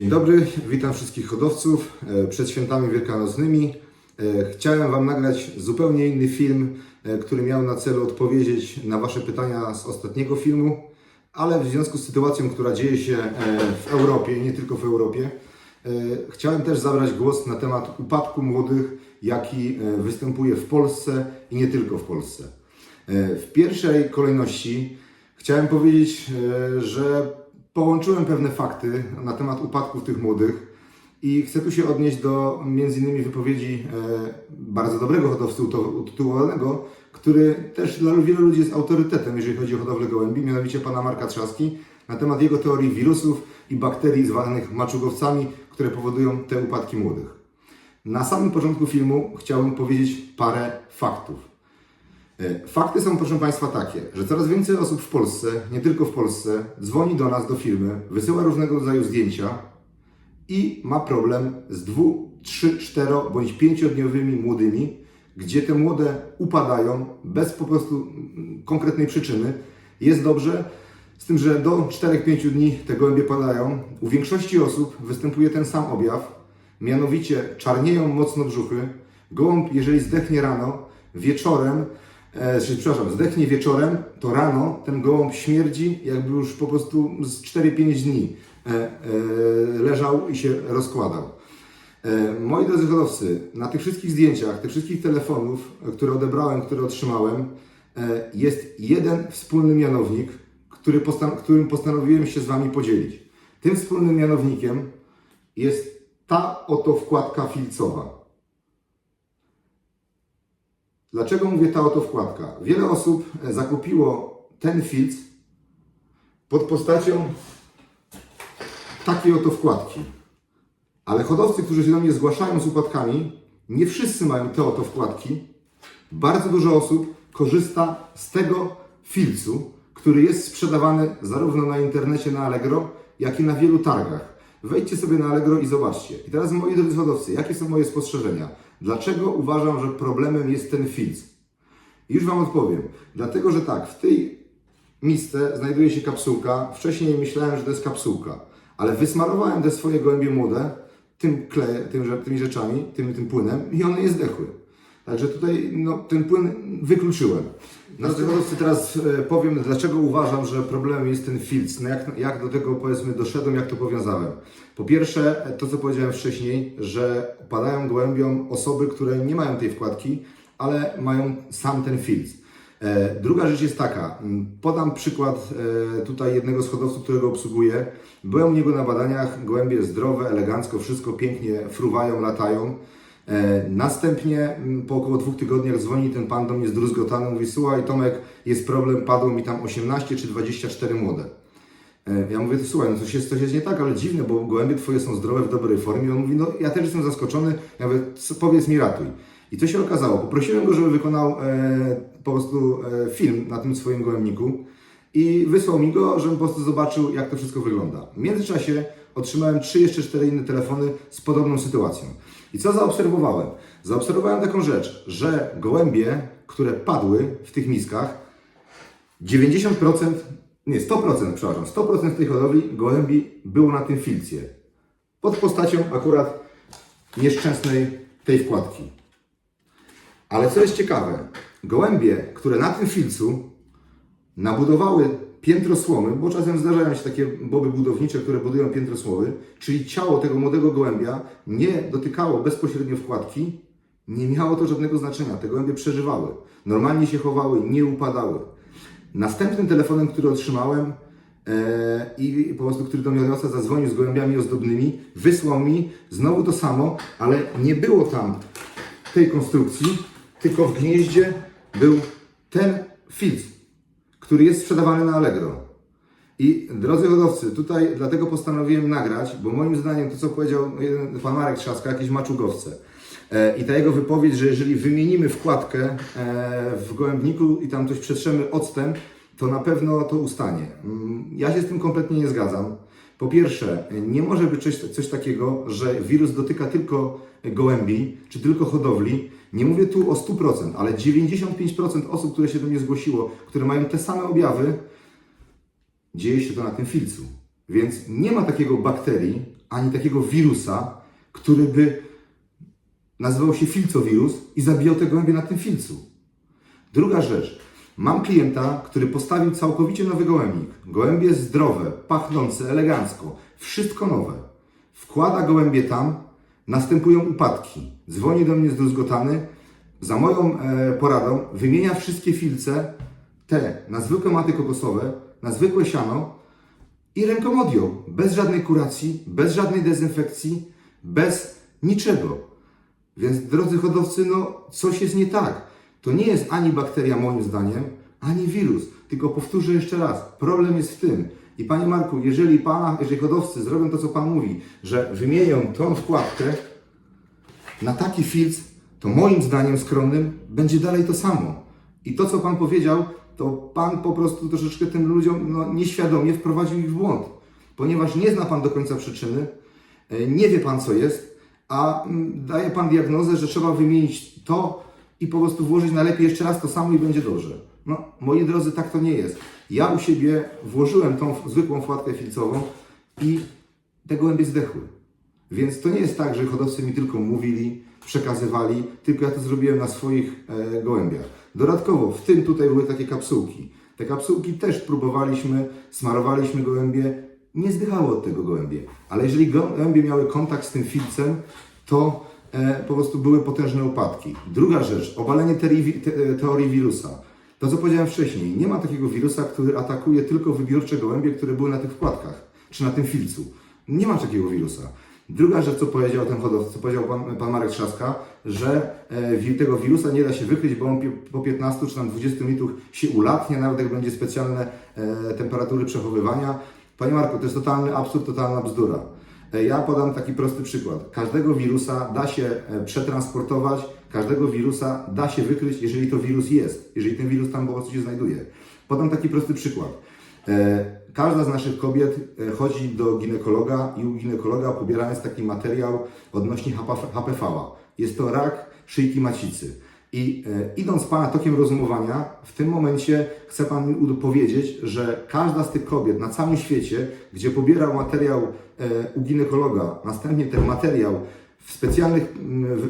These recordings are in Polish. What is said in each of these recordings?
Dzień dobry, witam wszystkich hodowców przed świętami wielkanocnymi. Chciałem Wam nagrać zupełnie inny film, który miał na celu odpowiedzieć na Wasze pytania z ostatniego filmu, ale w związku z sytuacją, która dzieje się w Europie, nie tylko w Europie, chciałem też zabrać głos na temat upadku młodych, jaki występuje w Polsce i nie tylko w Polsce. W pierwszej kolejności chciałem powiedzieć, że połączyłem pewne fakty na temat upadków tych młodych i chcę tu się odnieść do m.in. wypowiedzi bardzo dobrego hodowcy utytułowanego, który też dla wielu ludzi jest autorytetem, jeżeli chodzi o hodowlę gołębi, mianowicie pana Marka Trzaski, na temat jego teorii wirusów i bakterii zwanych maczugowcami, które powodują te upadki młodych. Na samym początku filmu chciałbym powiedzieć parę faktów. Fakty są, proszę Państwa, takie, że coraz więcej osób w Polsce, nie tylko w Polsce, dzwoni do nas, do firmy, wysyła różnego rodzaju zdjęcia i ma problem z 2, 3, 4 bądź 5-dniowymi młodymi, gdzie te młode upadają bez po prostu konkretnej przyczyny. Jest dobrze, z tym, że do 4-5 dni te gołębie padają. U większości osób występuje ten sam objaw, mianowicie czarnieją mocno brzuchy. Gołąb, jeżeli zdechnie rano, wieczorem, zdechnie wieczorem, to rano ten gołąb śmierdzi, jakby już po prostu z 4-5 dni leżał i się rozkładał. Moi drodzy hodowcy, na tych wszystkich zdjęciach, tych wszystkich telefonów, które odebrałem, które otrzymałem, jest jeden wspólny mianownik, którym postanowiłem się z Wami podzielić. Tym wspólnym mianownikiem jest ta oto wkładka filcowa. Dlaczego mówię ta oto wkładka? Wiele osób zakupiło ten filc pod postacią takiej oto wkładki. Ale hodowcy, którzy się do mnie zgłaszają z upadkami, nie wszyscy mają te oto wkładki. Bardzo dużo osób korzysta z tego filcu, który jest sprzedawany zarówno na internecie, na Allegro, jak i na wielu targach. Wejdźcie sobie na Allegro i zobaczcie. I teraz, moi drodzy hodowcy, jakie są moje spostrzeżenia? Dlaczego uważam, że problemem jest ten filc? I już Wam odpowiem. Dlatego, że tak, w tej misce znajduje się kapsułka. Wcześniej myślałem, że to jest kapsułka, ale wysmarowałem te swoje gołębie młode tymi rzeczami, tym płynem i one je zdechły. Także tutaj ten płyn wykluczyłem. Drodzy hodowcy, teraz powiem, dlaczego uważam, że problemem jest ten filc. Jak do tego, powiedzmy, doszedłem, jak to powiązałem. Po pierwsze, to co powiedziałem wcześniej, że upadają gołębiom osoby, które nie mają tej wkładki, ale mają sam ten filc. Druga rzecz jest taka, podam przykład tutaj jednego z hodowców, którego obsługuję. Byłem u niego na badaniach, gołębie zdrowe, elegancko, wszystko pięknie fruwają, latają. Następnie po około 2 tygodniach dzwoni ten pan do mnie zdruzgotany, mówi: słuchaj Tomek, jest problem, padło mi tam 18 czy 24 młode. Ja mówię: to słuchaj, coś jest nie tak, ale dziwne, bo gołębie Twoje są zdrowe, w dobrej formie. On mówi: no ja też jestem zaskoczony. Ja mówię: powiedz mi, ratuj. I co się okazało? Poprosiłem go, żeby wykonał po prostu film na tym swoim gołębniku i wysłał mi go, żebym po prostu zobaczył, jak to wszystko wygląda. W międzyczasie otrzymałem 3 jeszcze 4 inne telefony z podobną sytuacją. I co zaobserwowałem? Zaobserwowałem taką rzecz, że gołębie, które padły w tych miskach, 100% w tej hodowli gołębi było na tym filcie. Pod postacią akurat nieszczęsnej tej wkładki. Ale co jest ciekawe, gołębie, które na tym filcu nabudowały piętro słomy, bo czasem zdarzają się takie boby budownicze, które budują piętro słomy, czyli ciało tego młodego gołębia nie dotykało bezpośrednio wkładki, nie miało to żadnego znaczenia. Te gołębie przeżywały, normalnie się chowały, nie upadały. Następnym telefonem, który otrzymałem i po prostu, który do mnie zadzwonił z gołębiami ozdobnymi, wysłał mi znowu to samo, ale nie było tam tej konstrukcji, tylko w gnieździe był ten filc, który jest sprzedawany na Allegro. I drodzy hodowcy, tutaj dlatego postanowiłem nagrać, bo moim zdaniem to, co powiedział pan Marek Trzaska, jakieś maczugowce. I ta jego wypowiedź, że jeżeli wymienimy wkładkę w gołębniku i tam coś przetrzemy octem, to na pewno to ustanie. Ja się z tym kompletnie nie zgadzam. Po pierwsze, nie może być coś takiego, że wirus dotyka tylko gołębi, czy tylko hodowli. Nie mówię tu o 100%, ale 95% osób, które się do mnie zgłosiło, które mają te same objawy, dzieje się to na tym filcu. Więc nie ma takiego bakterii, ani takiego wirusa, który by nazywał się filcowirus i zabijał te gołębie na tym filcu. Druga rzecz. Mam klienta, który postawił całkowicie nowy gołębnik. Gołębie zdrowe, pachnące, elegancko. Wszystko nowe. Wkłada gołębie tam, następują upadki. Dzwoni do mnie zdruzgotany. Za moją poradą wymienia wszystkie filce, te na zwykłe maty kokosowe, na zwykłe siano i ręką odjął. Bez żadnej kuracji, bez żadnej dezynfekcji, bez niczego. Więc drodzy hodowcy, no coś jest nie tak. To nie jest ani bakteria moim zdaniem, ani wirus. Tylko powtórzę jeszcze raz, problem jest w tym. I Panie Marku, jeżeli hodowcy zrobią to, co Pan mówi, że wymienią tą wkładkę na taki filc, to moim zdaniem skromnym będzie dalej to samo. I to, co Pan powiedział, to Pan po prostu troszeczkę tym ludziom nieświadomie wprowadził ich w błąd. Ponieważ nie zna Pan do końca przyczyny, nie wie Pan, co jest, a daje Pan diagnozę, że trzeba wymienić to i po prostu włożyć najlepiej jeszcze raz to samo i będzie dobrze. No, moi drodzy, tak to nie jest. Ja u siebie włożyłem tą zwykłą wkładkę filcową i te gołębie zdechły. Więc to nie jest tak, że hodowcy mi tylko mówili, przekazywali, tylko ja to zrobiłem na swoich gołębiach. Dodatkowo w tym tutaj były takie kapsułki. Te kapsułki też próbowaliśmy, smarowaliśmy gołębie, nie zdychały od tego gołębie. Ale jeżeli gołębie miały kontakt z tym filcem, to po prostu były potężne upadki. Druga rzecz, obalenie teorii wirusa. To, co powiedziałem wcześniej, nie ma takiego wirusa, który atakuje tylko wybiórcze gołębie, które były na tych wkładkach, czy na tym filcu. Nie ma takiego wirusa. Druga rzecz, co powiedział ten hodowca, co powiedział pan Marek Trzaska, że tego wirusa nie da się wykryć, bo on po 15 czy tam 20 minutach się ulatnia, nawet jak będzie specjalne temperatury przechowywania. Panie Marku, to jest totalny absurd, totalna bzdura. Ja podam taki prosty przykład. Każdego wirusa da się przetransportować, każdego wirusa da się wykryć, jeżeli to wirus jest, jeżeli ten wirus tam po prostu się znajduje. Podam taki prosty przykład. Każda z naszych kobiet chodzi do ginekologa i u ginekologa pobierany jest taki materiał odnośnie HPV-a. Jest to rak szyjki macicy. I idąc Pana tokiem rozumowania, w tym momencie chce Pan mi powiedzieć, że każda z tych kobiet na całym świecie, gdzie pobierał materiał u ginekologa, następnie ten materiał w specjalnych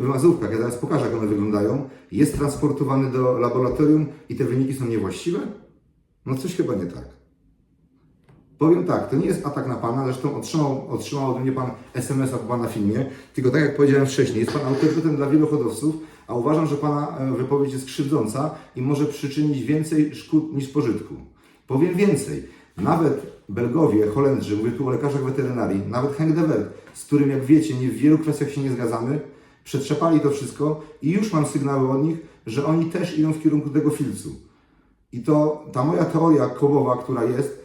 wymazówkach, ja zaraz pokażę, jak one wyglądają, jest transportowany do laboratorium i te wyniki są niewłaściwe? No coś chyba nie tak. Powiem tak, to nie jest atak na Pana, zresztą otrzymał ode mnie Pan SMS-a chyba na filmie, tylko tak jak powiedziałem wcześniej, jest Pan autorytetem dla wielu hodowców, a uważam, że Pana wypowiedź jest krzywdząca i może przyczynić więcej szkód niż pożytku. Powiem więcej, nawet Belgowie, Holendrzy, mówię tu o lekarzach weterynarii, nawet Henk de Welt, z którym jak wiecie, w wielu kwestiach się nie zgadzamy, przetrzepali to wszystko i już mam sygnały od nich, że oni też idą w kierunku tego filcu. I to ta moja teoria kołowa, która jest,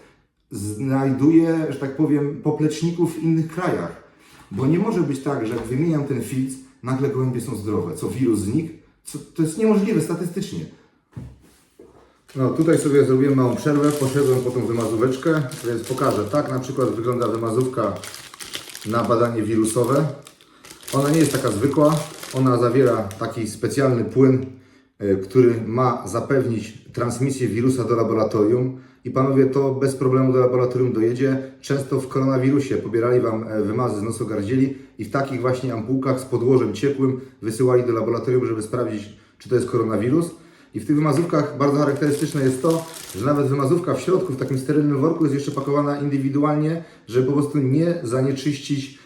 znajduje, że tak powiem, popleczników w innych krajach. Bo nie może być tak, że jak wymieniam ten filc, nagle gołębie są zdrowe. Co, wirus znikł? To jest niemożliwe statystycznie. No tutaj sobie zrobiłem małą przerwę, poszedłem po tą wymazóweczkę, więc pokażę. Tak na przykład wygląda wymazówka na badanie wirusowe. Ona nie jest taka zwykła, ona zawiera taki specjalny płyn, który ma zapewnić transmisję wirusa do laboratorium. I panowie, to bez problemu do laboratorium dojedzie. Często w koronawirusie pobierali Wam wymazy z nosogardzieli i w takich właśnie ampułkach z podłożem ciepłym wysyłali do laboratorium, żeby sprawdzić, czy to jest koronawirus. I w tych wymazówkach bardzo charakterystyczne jest to, że nawet wymazówka w środku, w takim sterylnym worku jest jeszcze pakowana indywidualnie, żeby po prostu nie zanieczyścić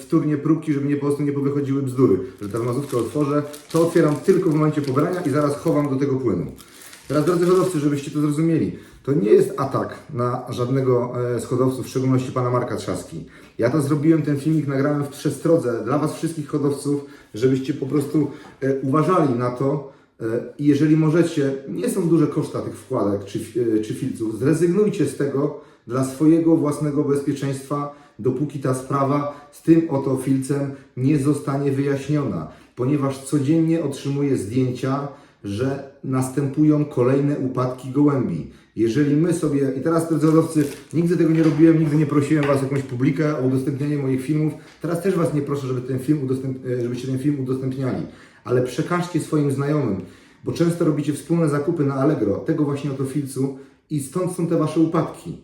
wtórnie próbki, żeby po prostu nie powychodziły bzdury. Że ta wymazówkę otworzę, to otwieram tylko w momencie pobrania i zaraz chowam do tego płynu. Teraz, drodzy hodowcy, żebyście to zrozumieli, to nie jest atak na żadnego z hodowców, w szczególności Pana Marka Trzaski. Ja to zrobiłem, ten filmik nagrałem w przestrodze dla Was wszystkich hodowców, żebyście po prostu uważali na to i jeżeli możecie, nie są duże koszta tych wkładek czy filców, zrezygnujcie z tego dla swojego własnego bezpieczeństwa, dopóki ta sprawa z tym oto filcem nie zostanie wyjaśniona, ponieważ codziennie otrzymuję zdjęcia, że następują kolejne upadki gołębi. Jeżeli my sobie, i teraz drodzy hodowcy, nigdy tego nie robiłem, nigdy nie prosiłem Was o jakąś publikę, o udostępnianie moich filmów, teraz też Was nie proszę, żebyście ten film udostępniali, ale przekażcie swoim znajomym, bo często robicie wspólne zakupy na Allegro, tego właśnie oto filcu i stąd są te Wasze upadki.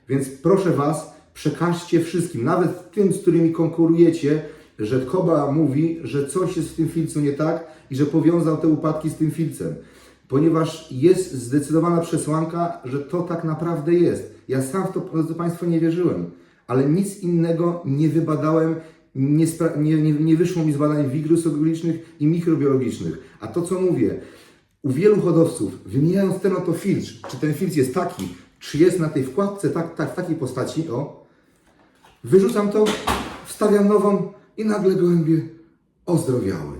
Więc proszę Was, Przekażcie wszystkim, nawet tym, z którymi konkurujecie, że Koba mówi, że coś jest w tym filcu nie tak i że powiązał te upadki z tym filcem. Ponieważ jest zdecydowana przesłanka, że to tak naprawdę jest. Ja sam w to, drodzy Państwo, nie wierzyłem, ale nic innego nie wybadałem, nie wyszło mi z badań wirusobiologicznych i mikrobiologicznych. A to, co mówię, u wielu hodowców, wymieniając ten oto filtr, czy ten filtr jest taki, czy jest na tej wkładce w takiej postaci, wyrzucam to, wstawiam nową i nagle gołębie ozdrowiały.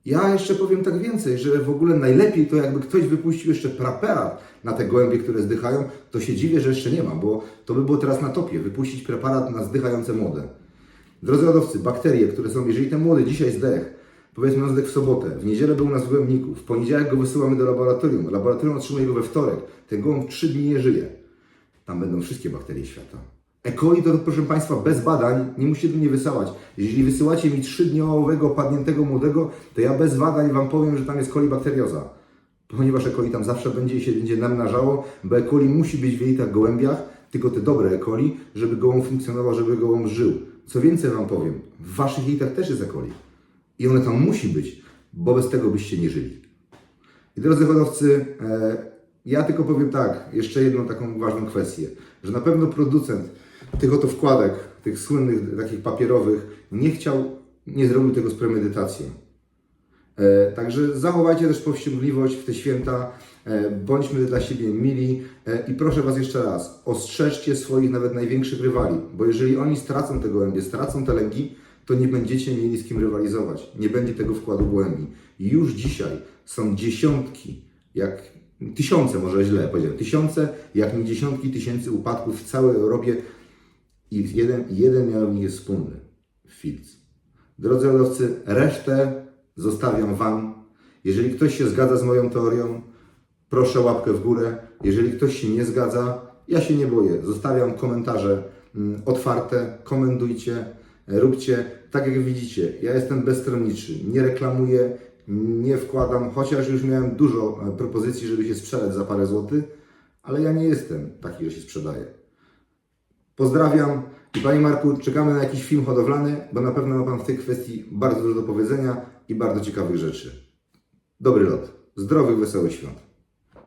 Ja jeszcze powiem tak więcej, że w ogóle najlepiej to jakby ktoś wypuścił jeszcze preparat na te gołębie, które zdychają, to się dziwię, że jeszcze nie ma, bo to by było teraz na topie, wypuścić preparat na zdychające młode. Drodzy hodowcy, bakterie, które są, jeżeli ten młody dzisiaj zdech, powiedzmy on zdech w sobotę, w niedzielę był u nas w gołębniku, w poniedziałek go wysyłamy do laboratorium otrzymuje go we wtorek, ten gołąb 3 dni nie żyje. Tam będą wszystkie bakterie świata. E. coli to, proszę Państwa, bez badań nie musicie do mnie wysyłać. Jeżeli wysyłacie mi 3-dniowego, padniętego młodego, to ja bez badań Wam powiem, że tam jest kolibakterioza. Ponieważ E. coli tam zawsze będzie i się będzie namnażało, bo E. coli musi być w jelitach gołębiach, tylko te dobre E. coli, żeby gołąb funkcjonował, żeby gołąb żył. Co więcej Wam powiem, w Waszych jelitach też jest E. coli. I one tam musi być, bo bez tego byście nie żyli. I drodzy hodowcy, ja tylko powiem tak, jeszcze jedną taką ważną kwestię, że na pewno producent tych oto wkładek, tych słynnych, takich papierowych, nie zrobił tego z premedytacją. Także zachowajcie też powściągliwość w te święta, bądźmy dla siebie mili i proszę Was jeszcze raz, ostrzeżcie swoich nawet największych rywali, bo jeżeli oni stracą te gołębie, stracą te lęgi, to nie będziecie mieli z kim rywalizować, nie będzie tego wkładu gołębi. I już dzisiaj są dziesiątki, tysiące, może źle powiedziałem, tysiące, jak nie dziesiątki tysięcy upadków w całej Europie i jeden mianownik jest wspólny, filc. Drodzy hodowcy, resztę zostawiam Wam. Jeżeli ktoś się zgadza z moją teorią, proszę łapkę w górę. Jeżeli ktoś się nie zgadza, ja się nie boję. Zostawiam komentarze otwarte, komentujcie, róbcie. Tak jak widzicie, ja jestem bezstronniczy, nie reklamuję, nie wkładam, chociaż już miałem dużo propozycji, żeby się sprzedać za parę złotych, ale ja nie jestem taki, że się sprzedaje. Pozdrawiam i Panie Marku, czekamy na jakiś film hodowlany, bo na pewno ma Pan w tej kwestii bardzo dużo do powiedzenia i bardzo ciekawych rzeczy. Dobry lot, zdrowych, wesołych świąt.